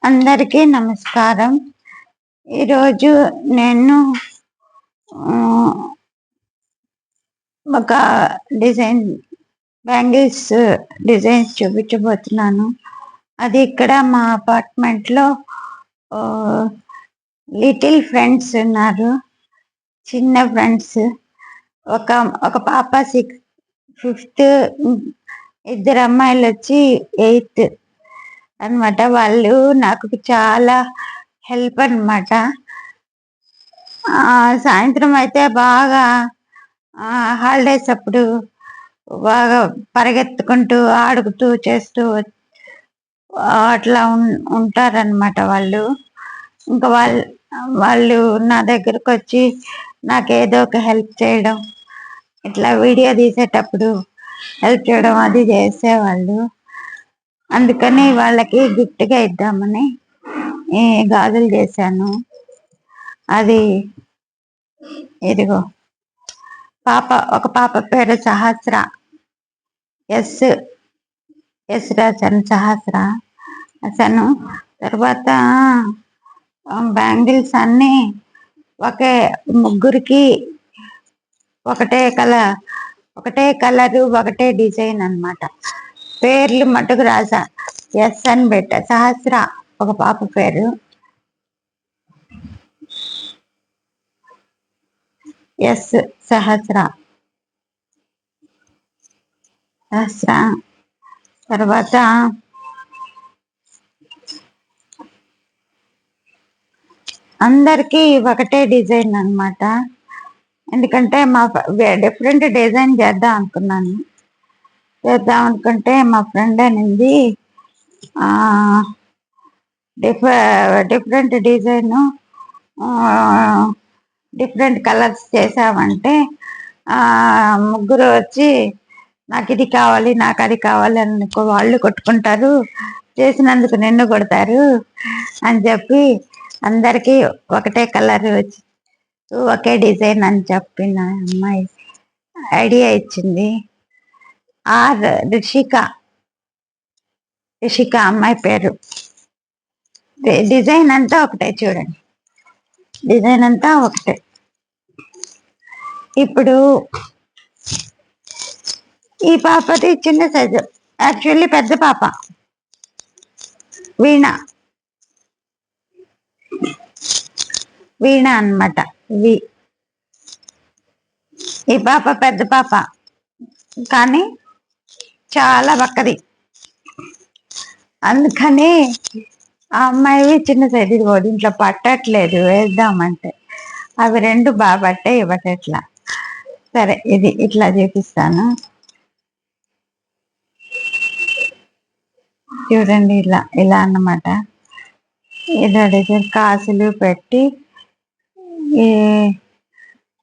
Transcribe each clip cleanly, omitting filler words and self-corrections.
అందరికీ నమస్కారం. ఈరోజు నేను ఒక డిజైన్ బ్యాంగిల్స్ డిజైన్స్ చూపించబోతున్నాను. అది ఇక్కడ మా అపార్ట్మెంట్లో లిటిల్ ఫ్రెండ్స్ ఉన్నారు, చిన్న ఫ్రెండ్స్. ఒక పాప 5th, ఇద్దరు అమ్మాయిలు వచ్చి 8th అనమాట. వాళ్ళు నాకు చాలా హెల్ప్ అనమాట. సాయంత్రం అయితే బాగా హాలిడేస్ అప్పుడు బాగా పరిగెత్తుకుంటూ ఆడుకుంటూ చేస్తూ అట్లా ఉంటారనమాట వాళ్ళు. ఇంకా వాళ్ళు నా దగ్గరకు వచ్చి నాకు ఏదో ఒక హెల్ప్ చేయడం, ఇట్లా వీడియో తీసేటప్పుడు హెల్ప్ చేయడం అది చేసేవాళ్ళు. అందుకని వాళ్ళకి గిఫ్ట్గా ఇద్దామని గాజులు చేశాను. అది ఇదిగో ఒక పాప పేరు సహస్ర, ఎస్ రాశాను, సహస్ర రాశాను. తర్వాత బ్యాంగిల్స్ అన్నీ ముగ్గురికి ఒకటే కలరు ఒకటే డిజైన్ అన్నమాట. పేర్లు మటుకు రాసా, ఎస్ అని పెట్టా. సహస్ర ఒక పాప పేరు, ఎస్ సహస్ర. తర్వాత అందరికీ ఒకటే డిజైన్ అన్నమాట. ఎందుకంటే డిఫరెంట్ డిజైన్ చేద్దాం అనుకుంటే మా ఫ్రెండ్ అనింది డిఫరెంట్ డిజైన్, డిఫరెంట్ కలర్స్ చేసామంటే ముగ్గురు వచ్చి నాకు ఇది కావాలి, నాకు అది కావాలి అనుకో, వాళ్ళు కొట్టుకుంటారు, చేసినందుకు నిన్ను కొడతారు అని చెప్పి అందరికీ ఒకటే కలర్ వచ్చి ఒకే డిజైన్ అని చెప్పిన అమ్మాయి ఐడియా ఇచ్చింది. రిషిక అమ్మాయి పేరు. డిజైన్ అంతా ఒకటే, చూడండి, డిజైన్ అంతా ఒకటే. ఇప్పుడు ఈ పాపది చిన్న సైజు, యాక్చువల్లీ పెద్ద పాప వీణ అన్నమాట. ఈ పాప పెద్ద పాప, కానీ చాలా బక్కది. అందుకని ఆ అమ్మాయి చిన్న సైజు దీంట్లో పట్టట్లేదు వేద్దామంటే. అవి రెండు బాగా పట్టాయి, ఇవ్వటట్లా. సరే, ఇది ఇట్లా చూపిస్తాను, చూడండి. ఇలా అన్నమాట. ఇలా డిజైన్ కాసులు పెట్టి ఈ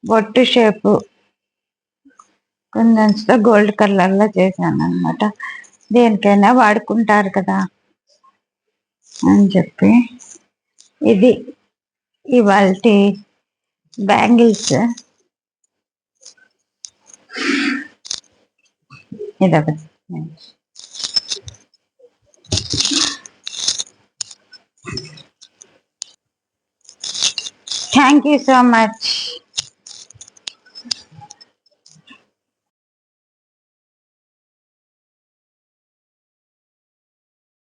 బొట్టు షేపు కొంచెంతో గోల్డ్ కలర్లో చేశాను అనమాట. దేనికైనా వాడుకుంటారు కదా అని చెప్పి. ఇది ఇవాల్టి బ్యాంగిల్స్. ఇదొకటి. Thank you so much.